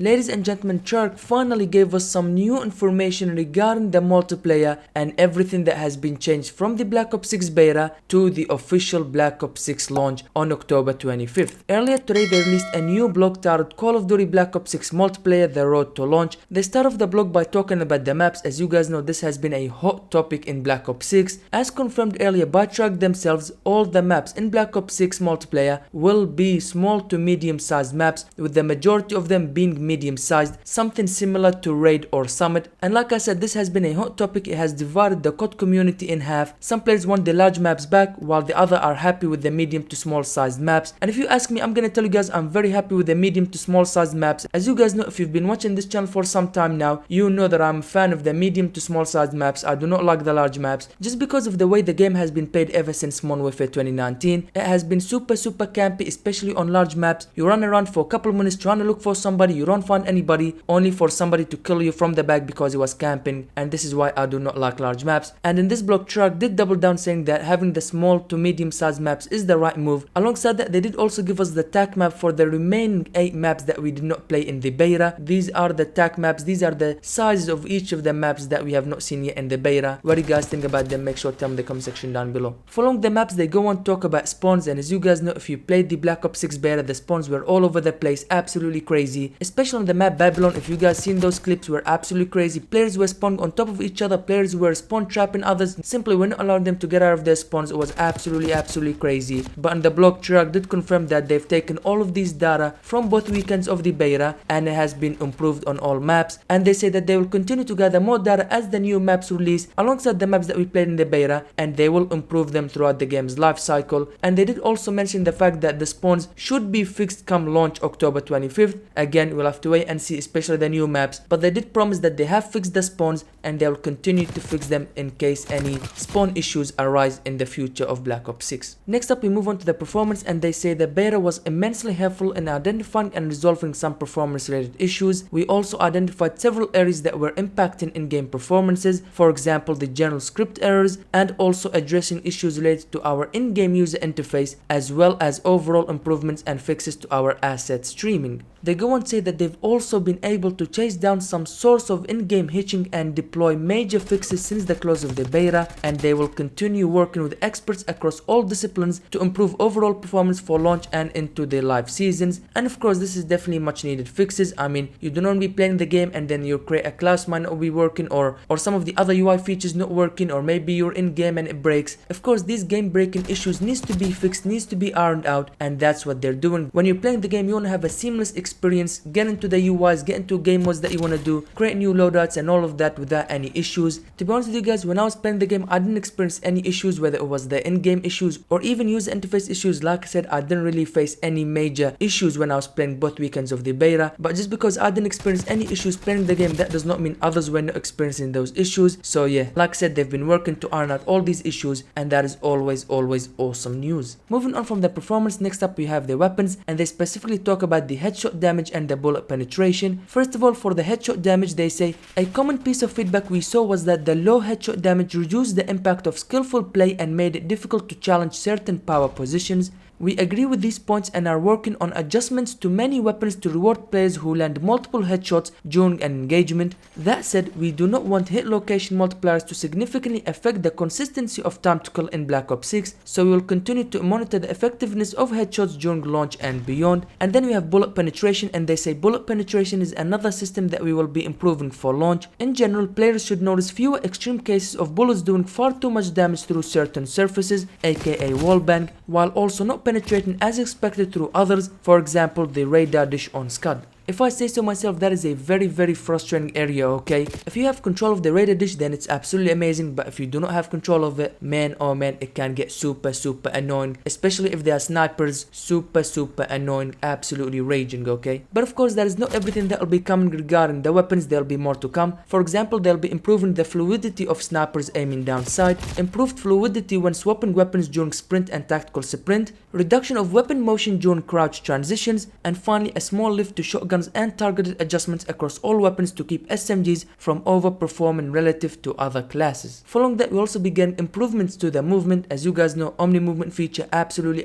Ladies and gentlemen, Shark finally gave us some new information regarding the multiplayer and everything that has been changed from the Black Ops 6 beta to the official Black Ops 6 launch on October 25th. Earlier today they released a new blog titled Call of Duty Black Ops 6 Multiplayer The Road to Launch. They start off the blog by talking about the maps. As you guys know, this has been a hot topic in Black Ops 6. As confirmed earlier by Shark themselves, all the maps in Black Ops 6 multiplayer will be small to medium sized maps, with the majority of them being medium sized, something similar to Raid or Summit. And like I said, this has been a hot topic. It has divided the COD community in half. Some players want the large maps back, while the other are happy with the medium to small sized maps. And if you ask me, I'm gonna tell you guys I'm very happy with the medium to small sized maps. As you guys know, if you've been watching this channel for some time now, you know that I'm a fan of the medium to small sized maps. I do not like the large maps just because of the way the game has been played ever since Modern Warfare 2019. It has been super campy, especially on large maps. You run around for a couple of minutes trying to look for somebody, you don't find anybody, only for somebody to kill you from the back because he was camping, and this is why I do not like large maps. And in this blog, Shark did double down saying that having the small to medium sized maps is the right move. Alongside that, they did also give us the TAC map for the remaining 8 maps that we did not play in the beta. These are the TAC maps, these are the sizes of each of the maps that we have not seen yet in the beta. What do you guys think about them? Make sure to tell me in the comment section down below. Following the maps, they go on to talk about spawns, and as you guys know, if you played the Black Ops 6 beta, the spawns were all over the place, absolutely crazy, especially on the map Babylon. If you guys seen those clips, were absolutely crazy. Players were spawning on top of each other, players were spawn trapping others, simply were not allowing them to get out of their spawns. It was absolutely crazy. But on the blog, Shark did confirm that they've taken all of these data from both weekends of the beta and it has been improved on all maps, and they say that they will continue to gather more data as the new maps release alongside the maps that we played in the beta, and they will improve them throughout the game's life cycle. And they did also mention the fact that the spawns should be fixed come launch October 25th. Again, we'll have to wait and see, especially the new maps, but they did promise that they have fixed the spawns and they will continue to fix them in case any spawn issues arise in the future of Black Ops 6. Next up, we move on to the performance, and they say the beta was immensely helpful in identifying and resolving some performance related issues. We also identified several areas that were impacting in-game performances, for example the general script errors, and also addressing issues related to our in-game user interface, as well as overall improvements and fixes to our asset streaming. They go on to say that they've also been able to chase down some source of in-game hitching and deploy major fixes since the close of the beta, and they will continue working with experts across all disciplines to improve overall performance for launch and into the live seasons. And of course, this is definitely much needed fixes. I mean, you do not be playing the game and then you create a class might not be working, or some of the other UI features not working, or maybe you're in game and it breaks. Of course, these game breaking issues needs to be fixed, needs to be ironed out, and that's what they're doing. When you're playing the game, you want to have a seamless experience, get into the UIs, get into game modes that you want to do, create new loadouts and all of that without any issues. To be honest with you guys, when I was playing the game, I didn't experience any issues, whether it was the in-game issues or even user interface issues. Like I said, I didn't really face any major issues when I was playing both weekends of the beta, but just because I didn't experience any issues playing the game, that does not mean others were not experiencing those issues. So yeah, like I said, they've been working to iron out all these issues, and that is always awesome news. Moving on from the performance, next up we have the weapons, and they specifically talk about the headshot damage and the bullet penetration. First of all, for the headshot damage, they say a common piece of feedback we saw was that the low headshot damage reduced the impact of skillful play and made it difficult to challenge certain power positions. We agree with these points and are working on adjustments to many weapons to reward players who land multiple headshots during an engagement. That said, we do not want hit location multipliers to significantly affect the consistency of time to kill in Black Ops 6, so we will continue to monitor the effectiveness of headshots during launch and beyond. And then we have bullet penetration, and they say bullet penetration is another system that we will be improving for launch. In general, players should notice fewer extreme cases of bullets doing far too much damage through certain surfaces, aka wallbang, while also not penetrating as expected through others, for example the radar dish on COD. If I say so myself, that is a very frustrating area, okay? If you have control of the radar dish, then it's absolutely amazing, but if you do not have control of it, man oh man, it can get super annoying, especially if they are snipers. Super annoying, absolutely raging, okay? But of course, that is not everything that will be coming regarding the weapons. There will be more to come. For example, they'll be improving the fluidity of snipers aiming down sight, improved fluidity when swapping weapons during sprint and tactical sprint, reduction of weapon motion during crouch transitions, and finally a small lift to shotgun guns and targeted adjustments across all weapons to keep SMGs from overperforming relative to other classes. Following that, we also began improvements to the movement. As you guys know, Omni movement feature absolutely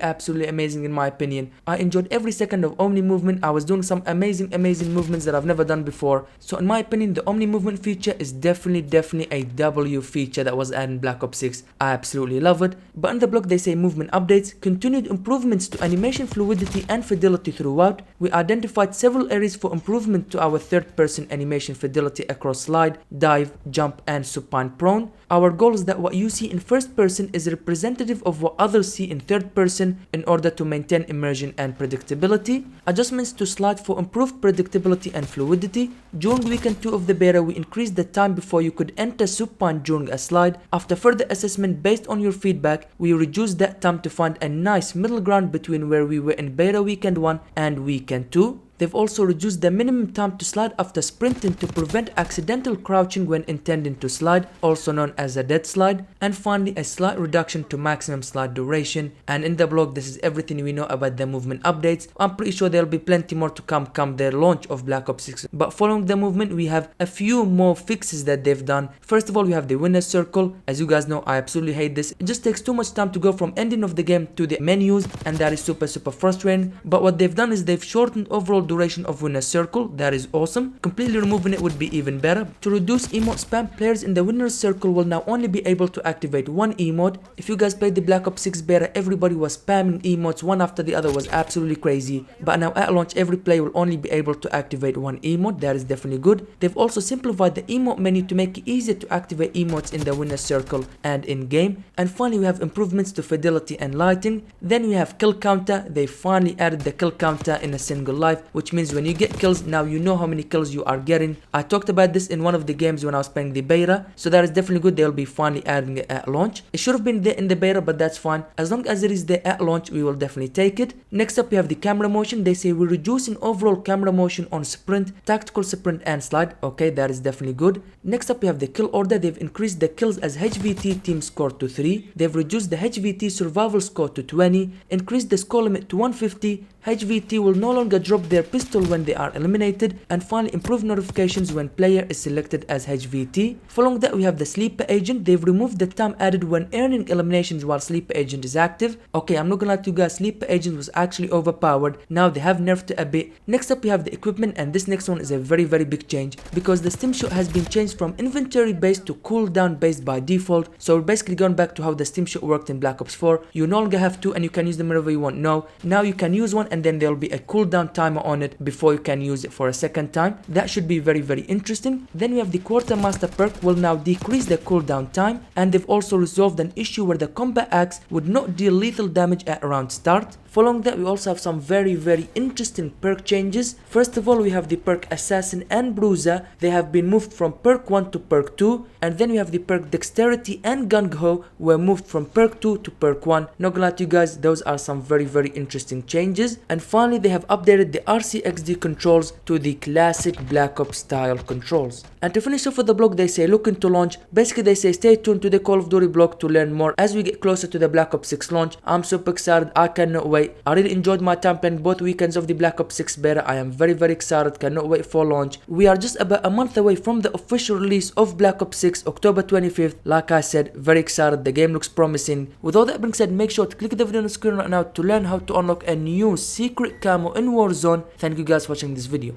amazing in my opinion. I enjoyed every second of Omni movement. I was doing some amazing movements that I've never done before. So in my opinion, the Omni movement feature is definitely a W feature that was added in Black Ops 6. I absolutely love it. But in the blog they say movement updates, continued improvements to animation fluidity and fidelity throughout. We identified several areas for improvement to our third person animation fidelity across slide, dive, jump and supine prone. Our goal is that what you see in first person is representative of what others see in third person in order to maintain immersion and predictability. Adjustments to slide for improved predictability and fluidity. During weekend 2 of the beta, we increased the time before you could enter supine during a slide. After further assessment based on your feedback, we reduced that time to find a nice middle ground between where we were in beta weekend 1 and weekend 2. They've also reduced the minimum time to slide after sprinting to prevent accidental crouching when intending to slide, also known as a dead slide. And finally, a slight reduction to maximum slide duration. And in the blog, this is everything we know about the movement updates. I'm pretty sure there'll be plenty more to come the launch of Black Ops 6. But following the movement, we have a few more fixes that they've done. First of all, we have the winner's circle. As you guys know, I absolutely hate this. It just takes too much time to go from ending of the game to the menus, and that is super frustrating. But what they've done is they've shortened overall duration of winner's circle. That is awesome. Completely removing it would be even better. To reduce emote spam, players in the winner's circle will now only be able to activate one emote. If you guys played the Black Ops 6 beta, everybody was spamming emotes one after the other, was absolutely crazy. But now at launch, every player will only be able to activate one emote. That is definitely good. They've also simplified the emote menu to make it easier to activate emotes in the winner's circle and in game. And finally, we have improvements to fidelity and lighting. Then we have kill counter. They finally added the kill counter in a single life, which means when you get kills, now you know how many kills you are getting. I talked about this in one of the games when I was playing the beta, so that is definitely good. They'll be finally adding it at launch. It should have been there in the beta, but that's fine. As long as it is there at launch, we will definitely take it. Next up, we have the camera motion. They say we're reducing overall camera motion on sprint, tactical sprint and slide. Okay, that is definitely good. Next up, we have the kill order. They've increased the kills as HVT team score to 3. They've reduced the HVT survival score to 20, increased the score limit to 150. HVT will no longer drop their pistol when they are eliminated, and finally improve notifications when player is selected as HVT. Following that, we have the sleeper agent. They've removed the time added when earning eliminations while sleeper agent is active. Okay, I'm not gonna lie to you guys, sleeper agent was actually overpowered. Now they have nerfed it a bit. Next up, we have the equipment, and this next one is a very big change because the stim shot has been changed from inventory based to cooldown based by default. So we're basically going back to how the stim shot worked in Black Ops 4. You no longer have two and you can use them whenever you want. No, now you can use one and then there'll be a cooldown timer on it before you can use it for a second time. That should be very interesting. Then we have the quartermaster perk will now decrease the cooldown time, and they've also resolved an issue where the combat axe would not deal lethal damage at round start. Following that, we also have some very interesting perk changes. First of all, we have the perk Assassin and Bruiser. They have been moved from perk 1 to perk 2. And then we have the perk Dexterity and Gung Ho were moved from perk 2 to perk 1. Not gonna lie to you guys, those are some very interesting changes. And finally, they have updated the RCXD controls to the classic Black Ops style controls. And to finish off with the blog, they say looking to launch. Basically, they say stay tuned to the Call of Duty blog to learn more as we get closer to the Black Ops 6 launch. I'm super excited. I cannot wait. I really enjoyed my time playing both weekends of the Black Ops 6 beta. I am very excited. Cannot wait for launch. We are just about a month away from the official release of Black Ops 6, October 25th. Like I said, very excited. The game looks promising. With all that being said, make sure to click the video on the screen right now to learn how to unlock a new secret camo in Warzone. Thank you guys for watching this video.